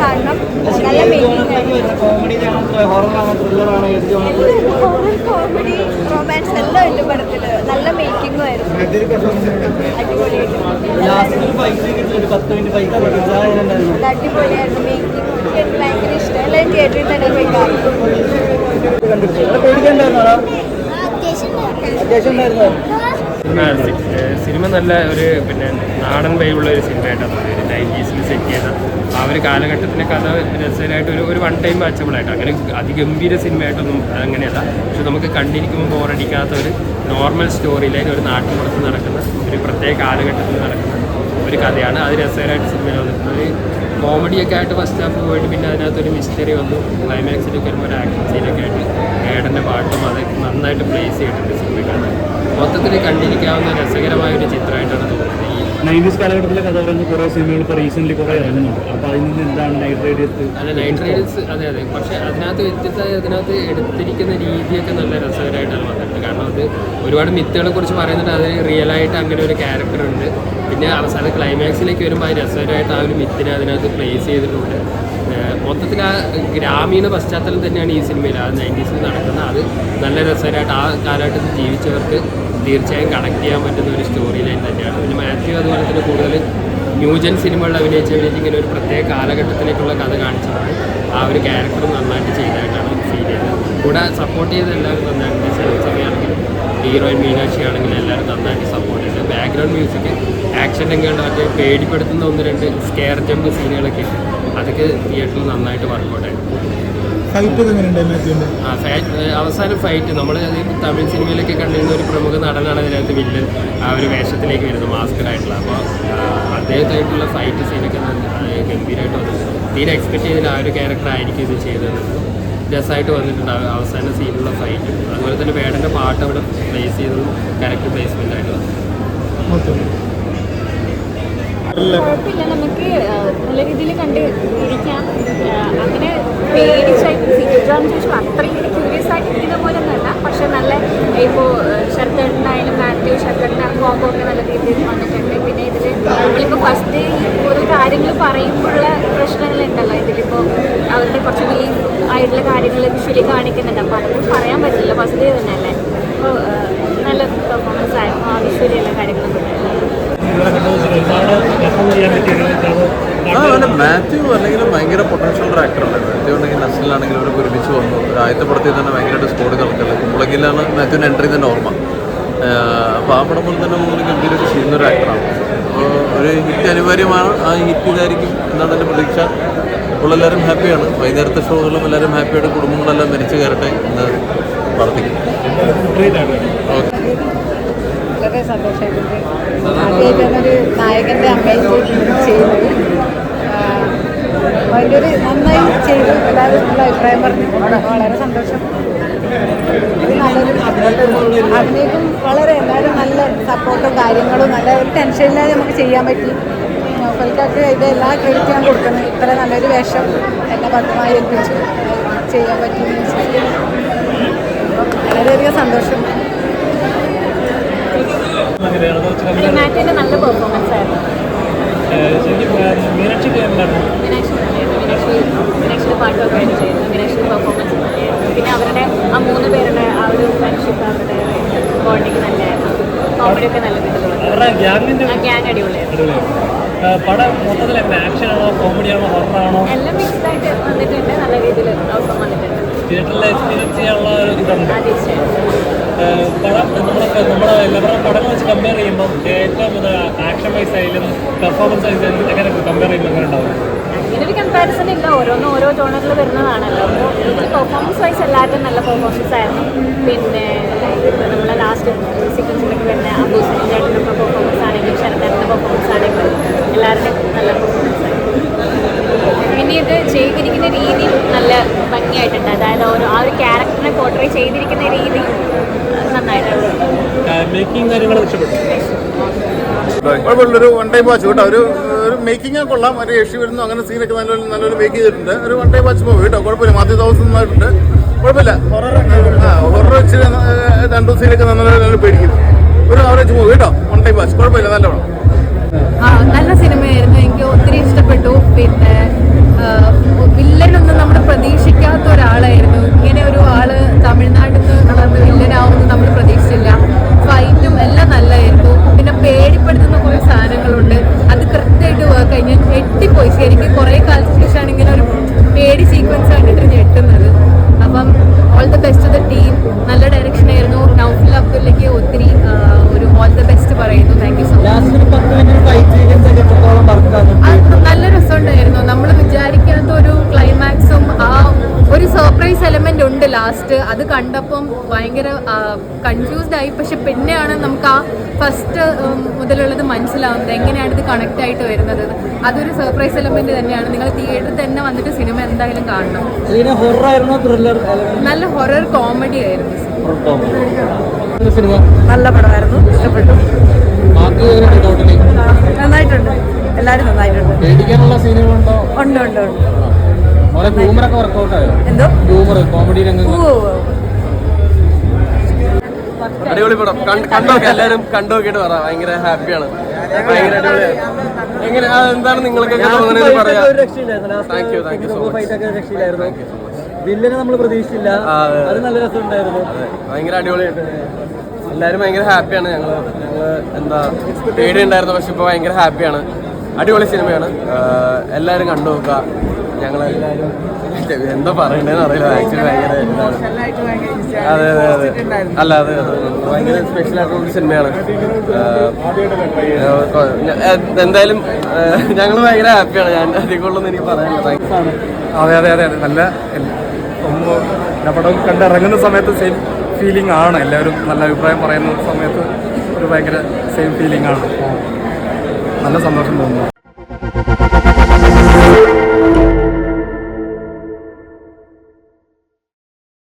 കാണണം. നല്ല making, comedy, romance എല്ലാം ഉണ്ട് പടത്തിൽ. നല്ല മേക്കിംഗും ആയിരുന്നു, അടിപൊളിയായിട്ട്. അടിപൊളിയായിരുന്നു മേക്കിംഗ്. എനിക്ക് ഭയങ്കര ഇഷ്ടം. എല്ലാവരും തിയേറ്ററിൽ തന്നെ പോയി കാണും. സിനിമ നല്ല ഒരു നാടൻ വൈബുള്ള ഒരു സിനിമയായിട്ടാണ് തോന്നിയത്. 90s സെറ്റ് ചെയ്ത ആ ഒരു കാലഘട്ടത്തിലെ കഥ രസകരമായിട്ട് ഒരു വൺ ടൈം വാച്ചബിളായിട്ട്, അങ്ങനെ അതിഗംഭീര സിനിമയായിട്ടൊന്നും അങ്ങനെയല്ല. പക്ഷെ നമുക്ക് കണ്ടിരിക്കുമ്പോൾ ബോറടിക്കാത്ത ഒരു നോർമൽ സ്റ്റോറി ലൈൻ, ഒരു നാട്ടിൻപുറത്ത് നടക്കുന്ന ഒരു പ്രത്യേക കാലഘട്ടത്തിൽ നടക്കുന്ന ഒരു കഥയാണ്. അത് രസകരമായിട്ട് സിനിമയിൽ വന്നിട്ടുണ്ട്. ഒരു കോമഡിയൊക്കെ ആയിട്ട് ഫസ്റ്റ് ഹാഫ് പോയിട്ട് പിന്നെ അതിനകത്തൊരു മിസ്റ്ററി വന്നു. ക്ലൈമാക്സിലൊക്കെ വരുമ്പോൾ ഒരു ആക്ഷൻ സീനൊക്കെ ആയിട്ട് ഏടൻ്റെ പാട്ടും അത് നന്നായിട്ട് പ്ലേസ് ചെയ്തിട്ടുണ്ട് സിനിമയ്ക്കാണ്. മൊത്തത്തിൽ കണ്ടിരിക്കാവുന്ന രസകരമായ ഒരു ചിത്രമായിട്ടാണ് തോന്നുന്നത്. ഈ 90s കാലഘട്ടത്തിലെ കഥ പറഞ്ഞ് കുറേ സിനിമകൾ ഇപ്പോൾ റീസെൻ്റ്ലി കുറേ ഇറങ്ങുന്നുണ്ട്. അപ്പോൾ അതിൽ നിന്ന് എന്താണ് നൈറ്റ് റൈഡേഴ്സ്? അതെ, നൈറ്റ് റൈഡേഴ്സ് അതെ. പക്ഷേ അതിനകത്ത് വ്യത്യസ്തമായി അതിനകത്ത് എടുത്തിരിക്കുന്ന രീതിയൊക്കെ നല്ല രസകരമായിട്ടാണ് വന്നിട്ടുണ്ട്. കാരണം അത് ഒരുപാട് മിത്തുകളെ കുറിച്ച് പറയുന്നുണ്ട്. അത് റിയലായിട്ട് അങ്ങനെ ഒരു ക്യാരക്ടർ ഉണ്ട്. പിന്നെ അവസാനം ക്ലൈമാക്സിലേക്ക് വരുമ്പോൾ അത് രസകരമായിട്ട് ആ ഒരു മിത്തിനെ അതിനകത്ത് പ്ലേസ് ചെയ്തിട്ടുണ്ട്. മൊത്തത്തിൽ ആ ഗ്രാമീണ പശ്ചാത്തലം തന്നെയാണ് ഈ സിനിമയിൽ ആ 90s നടക്കുന്നത്. അത് നല്ല രസകരമായിട്ട് ആ കാലഘട്ടത്തിൽ ജീവിച്ചവർക്ക് തീർച്ചയായും കണക്ട് ചെയ്യാൻ പറ്റുന്ന ഒരു സ്റ്റോറി ലൈൻ തന്നെയാണ്. പിന്നെ മാത്യു അതുപോലെ തന്നെ കൂടുതൽ ന്യൂജൻ സിനിമകളിൽ അഭിനയിച്ച് ഇങ്ങനെ ഒരു പ്രത്യേക കാലഘട്ടത്തിലേക്കുള്ള കഥ കാണിച്ചതാണ്. ആ ഒരു ക്യാരക്ടർ നന്നായിട്ട് ചെയ്തതായിട്ടാണ് ഫീൽ ചെയ്തത്. കൂടെ സപ്പോർട്ട് ചെയ്ത് എല്ലാവരും നന്നായിട്ട് സമയമാണെങ്കിലും ഹീറോയിൻ മീനാക്ഷി ആണെങ്കിലും എല്ലാവരും നന്നായിട്ട് സപ്പോർട്ട് ചെയ്തത്. ബാക്ക്ഗ്രൗണ്ട് മ്യൂസിക്, ആക്ഷൻ രംഗങ്ങളുടെ മറ്റേ പേടിപ്പെടുത്തുന്ന 1-2 സ്കെയർ ജമ്പ് സീനുകളൊക്കെ ഉണ്ട്. അതൊക്കെ തിയേറ്ററിൽ നന്നായിട്ട് വർക്കൗട്ടായിരുന്നു. അവസാനം ഫൈറ്റ് നമ്മൾ തമിഴ് സിനിമയിലൊക്കെ കണ്ടിരുന്ന ഒരു പ്രമുഖ നടനാണ് അതിനകത്ത് വില്ലൻ ആ ഒരു വേഷത്തിലേക്ക് വരുന്നത്, മാസ്കറായിട്ടുള്ള. അപ്പോൾ അദ്ദേഹത്തായിട്ടുള്ള ഫൈറ്റ് സീനൊക്കെ ഗംഭീരമായിട്ട് വന്നു. തീരെ എക്സ്പെക്ട് ചെയ്തില്ല ആ ഒരു ക്യാരക്ടർ ആയിരിക്കും ഇത് ചെയ്തത്. രസമായിട്ട് വന്നിട്ടുണ്ട് അവസാന സീനിലുള്ള ഫൈറ്റ്. അതുപോലെ തന്നെ വേടൻ്റെ പാട്ട് അവിടെ പ്ലേസ് ചെയ്തതും ക്യാരക്ടർ പ്ലേസ്മെൻ്റ് ആയിട്ട് വന്നു. കുഴപ്പമില്ല, നമുക്ക് നല്ല രീതിയിൽ കണ്ട് ഇരിക്കാം. അങ്ങനെ പേടിച്ചായിട്ട് സീറ്റാന്ന് ചോദിച്ചാൽ അത്രയും ക്യൂരിയസ് ആയിട്ട് ഇരിക്കുന്ന പോലെ ഒന്നുമല്ല. പക്ഷെ നല്ല ഇപ്പോൾ ശരത്തേട്ടനായാലും മാത്യു ശരത്തേട്ടൻ്റെ കോമ്പോ ഒക്കെ നല്ല രീതിയിൽ വന്നിട്ടുണ്ട്. പിന്നെ ഇതിൽ നമ്മളിപ്പോൾ ഫസ്റ്റ് ഓരോ കാര്യങ്ങൾ പറയുമ്പോഴുള്ള പ്രശ്നങ്ങളുണ്ടല്ലോ. ഇതിലിപ്പോൾ അവരുടെ കുറച്ച് വീക്ക് ആയിട്ടുള്ള കാര്യങ്ങൾ വിഷ്വലി കാണിക്കുന്നുണ്ട്. അപ്പോൾ അതൊന്നും പറയാൻ പറ്റില്ല, ഫസ്റ്റ് ഡേ തന്നെ അല്ലേ. അപ്പോൾ നല്ല പെർഫോമൻസ് ആയിരുന്നു. ആ വിഷ്വലി എല്ലാ കാര്യങ്ങളും മാത്യു അല്ലെങ്കിൽ ഭയങ്കര പൊട്ടൻഷ്യൽ ഒരു ആക്ടറാണ്. മാത്യു ഉണ്ടെങ്കിൽ നസ്ലിലാണെങ്കിലും അവർക്ക് ഒരുമിച്ച് വന്നു. ആദ്യത്തെ പടത്തിൽ തന്നെ ഭയങ്കരമായിട്ട് സ്കോഡ് കളിക്കല്ല. കുമ്പളങ്ങിലാണ് മാത്യുവിൻ്റെ എൻട്രി തന്നെ ഓർമ്മ. അപ്പോൾ ആ പടം പോലെ തന്നെ മൂന്ന് ഗംഭീരമായിട്ട് ചെയ്യുന്നൊരു ആക്ടറാണ്. അപ്പോൾ ഒരു ഹിറ്റ് അനിവാര്യമാണ്. ആ ഹിറ്റ് ഇതായിരിക്കും എന്നാണ് എൻ്റെ പ്രതീക്ഷ. ഇപ്പോൾ എല്ലാവരും ഹാപ്പിയാണ്. വൈകുന്നേരത്തെ ഷോകളും എല്ലാവരും ഹാപ്പിയായിട്ട് കുടുംബങ്ങളെല്ലാം മരിച്ചു കയറട്ടെ എന്ന് പ്രാർത്ഥിക്കുന്നു. വളരെ സന്തോഷമായിട്ടുണ്ട്. ആദ്യമായിട്ടാണ് ഒരു നായകൻ്റെ അമ്മയായിട്ട് ചെയ്യുന്നത്. അതിൻ്റെ ഒരു നന്നായി ചെയ്തു. എല്ലാവരും നല്ല അഭിപ്രായം പറഞ്ഞു. വളരെ സന്തോഷം. ഇത് നല്ലൊരു അഭിനയിക്കും. വളരെ എല്ലാവരും നല്ല സപ്പോർട്ടും കാര്യങ്ങളും നല്ല ഒരു ടെൻഷനില്ലാതെ നമുക്ക് ചെയ്യാൻ പറ്റി. നൗഫൽക്കൊക്കെ ഇത് എല്ലാ ക്രെഡിറ്റ് ഞാൻ കൊടുക്കുന്നത്. ഇത്ര നല്ലൊരു വേഷം എന്നെ ഭദ്രമായി ഏൽപ്പിച്ചു ചെയ്യാൻ പറ്റി. വളരെയധികം സന്തോഷം. മാറ്റിൻ്റെ നല്ല പെർഫോമൻസ് ആയിരുന്നു. മീനാക്ഷിയുടെ പാട്ടൊക്കെ ആയിട്ട് ചെയ്യുന്നു. മീനാക്ഷിയുടെ പെർഫോമൻസ് നല്ലതായിരുന്നു. പിന്നെ അവരുടെ ആ 3 പേരുടെ ആ ഒരു ഫ്രണ്ട്ഷിപ്പ്, അവരുടെ ബോണ്ടിങ് നല്ലതായിരുന്നു. കോമഡിയൊക്കെ നല്ല ഗ്യാങ് അടിപൊളിയായിരുന്നു. പടം മൊത്തത്തിൽ ആക്ഷനാണോ കോമഡിയാണോ ഹൊററാണോ എല്ലാം മിക്സ്ഡായിട്ട് വന്നിട്ടുണ്ട്. നല്ല രീതിയിൽ ഔട്ട്കം വന്നിട്ടുണ്ട്. തിയേറ്ററിൽ എക്സ്പീരിയൻസ് ചെയ്യാനുള്ള ഒരു ഇതുണ്ട്. പടം നമ്മുടെ എല്ലാവരുടെ പടങ്ങൾ വെച്ച് കമ്പയർ ചെയ്യുമ്പോൾ ഏറ്റവും ഇത് ആക്ഷൻ വൈസ് ആയാലും പെർഫോമൻസ് വൈസ് എങ്ങനെ കമ്പയർ ചെയ്യുമ്പോൾ എങ്ങനെ ഉണ്ടാവും? അങ്ങനൊരു കമ്പാരിസൺ ഇല്ല. ഓരോന്നും ഓരോ ജോണറിൽ വരുന്നതാണല്ലോ. അപ്പോൾ ഇതിൽ പെർഫോമൻസ് വൈസ് എല്ലാവരും നല്ല പെർഫോമൻസ് ആയിരുന്നു. പിന്നെ നമ്മളെ ലാസ്റ്റ് സീക്വൻസിലൊക്കെ വരുന്ന അബൂസിൻ്റെ ചേട്ടൻ്റെ പെർഫോമൻസ് ആണെങ്കിലും ശരത്തേട്ടൻ്റെ പെർഫോമൻസ് ആണെങ്കിലും എല്ലാവരുടെയും നല്ല പെർഫോമൻസ് ആയിരുന്നു. പിന്നെ ഇത് ചെയ്തിരിക്കുന്ന രീതി നല്ല ഭംഗിയായിട്ടുണ്ട്. അതായത് ആ ഒരു ക്യാരക്ടറിനെ പോർട്രേ ചെയ്തിരിക്കുന്ന രീതി നന്നായിട്ടുണ്ട്. മേക്കിംഗ് കാര്യങ്ങൾ ഇഷ്ടപ്പെട്ടു. കുഴപ്പമില്ലൊരു വൺ ടൈം വാച്ച് കേട്ടോ. ഒരു മേക്കിംഗ് കൊള്ളാം. ഒരു യക്ഷി വരുന്നു, അങ്ങനെ സീനൊക്കെ നല്ലൊരു മേക്ക് ചെയ്തിട്ടുണ്ട്. ഒരു വൺ ടൈം വാച്ച് മൂവി കേട്ടോ. കുഴപ്പമില്ല. മാത്യു തോമസ് നന്നായിട്ടുണ്ട്. കുഴപ്പമില്ല. ഹൊറർ ഇച്ചിരി 2 സീനൊക്കെ നല്ല പേടിക്കുന്നു. ഒരു ആവറേജ് മൂവി കേട്ടോ. വൺ ടൈം വാച്ച് കുഴപ്പമില്ല. നല്ലതാണ്. നല്ല സിനിമയായിരുന്നു. എനിക്ക് ഒത്തിരി ഇഷ്ടപ്പെട്ടു. പിന്നെ സർപ്രൈസ് എലമെന്റ് ഉണ്ട് ലാസ്റ്റ്. അത് കണ്ടപ്പം ഭയങ്കര കൺഫ്യൂസ്ഡ് ആയി. പക്ഷെ പിന്നെയാണ് നമുക്ക് ആ ഫസ്റ്റ് മുതലുള്ളത് മനസ്സിലാവുന്നത്, എങ്ങനെയാണ് ഇത് കണക്ട് ആയിട്ട് വരുന്നത്. അതൊരു സർപ്രൈസ് എലമെന്റ് തന്നെയാണ്. നിങ്ങൾ തിയേറ്ററിൽ തന്നെ വന്നിട്ട് സിനിമ എന്തായാലും കാണണം. നല്ല ഹൊറർ കോമഡി ആയിരുന്നു സിനിമ. നല്ല പടമായിരുന്നു, ഇഷ്ടപ്പെട്ടു. നന്നായിട്ടുണ്ട്, എല്ലാവരും നന്നായിട്ടുണ്ട്. പേടിക്കാനുള്ള സീനുകളുണ്ടോ? ഉണ്ട് ഉണ്ട് ഉണ്ട്. ഹ്യൂമറൊക്കെ വർക്കൗട്ട് ആയോ? എന്തോ ഹ്യൂമർ കോമഡി രംഗങ്ങൾ. അടിപൊളി പടം. കണ്ടോക്കെ എല്ലാവരും കണ്ടോക്കിയിട്ട് പറ. ഭയങ്കര ഹാപ്പിയാണ്, ഭയങ്കര അടിപൊളിയാണ്. എങ്ങനെ എന്താണ് നിങ്ങൾക്കൊക്കെ തോന്നുന്നത് പറയാം. Thank you so much. വില്ലനെ നമ്മൾ പ്രതീക്ഷിച്ചില്ല, അത് നല്ല രസമുണ്ടായിരുന്നു. ഭയങ്കര അടിപൊളിയായിട്ട് എല്ലാവരും ഭയങ്കര ഹാപ്പിയാണ്. ഞങ്ങൾ എന്താ പേടിയുണ്ടായിരുന്നു, പക്ഷെ ഇപ്പോൾ ഭയങ്കര ഹാപ്പിയാണ്. അടിപൊളി സിനിമയാണ്, എല്ലാവരും കണ്ടു നോക്കുക. ഞങ്ങളെല്ലാവരും എന്താ പറയണ്ടേന്ന് അറിയില്ല. ആക്ച്വലി ഭയങ്കര അതെ അതെ അതെ അല്ല അതെ ഭയങ്കര സ്പെഷ്യൽ ആയിട്ടുള്ള സിനിമയാണ്. എന്തായാലും ഞങ്ങൾ ഭയങ്കര ഹാപ്പിയാണ്. ഞാൻ അധികമുള്ളൊന്നും എനിക്ക് പറയാനില്ല. അതെ അതെ അതെ അതെ നല്ല എല്ലാ പടവും കണ്ടിറങ്ങുന്ന സമയത്ത് സെയിം ഫീലിംഗ് ആണ്. എല്ലാവരും നല്ല അഭിപ്രായം പറയുന്ന സമയത്ത് ഒരു ഭയങ്കര സെയിം ഫീലിംഗ് ആണ്. നല്ല സന്തോഷം തോന്നുന്നു.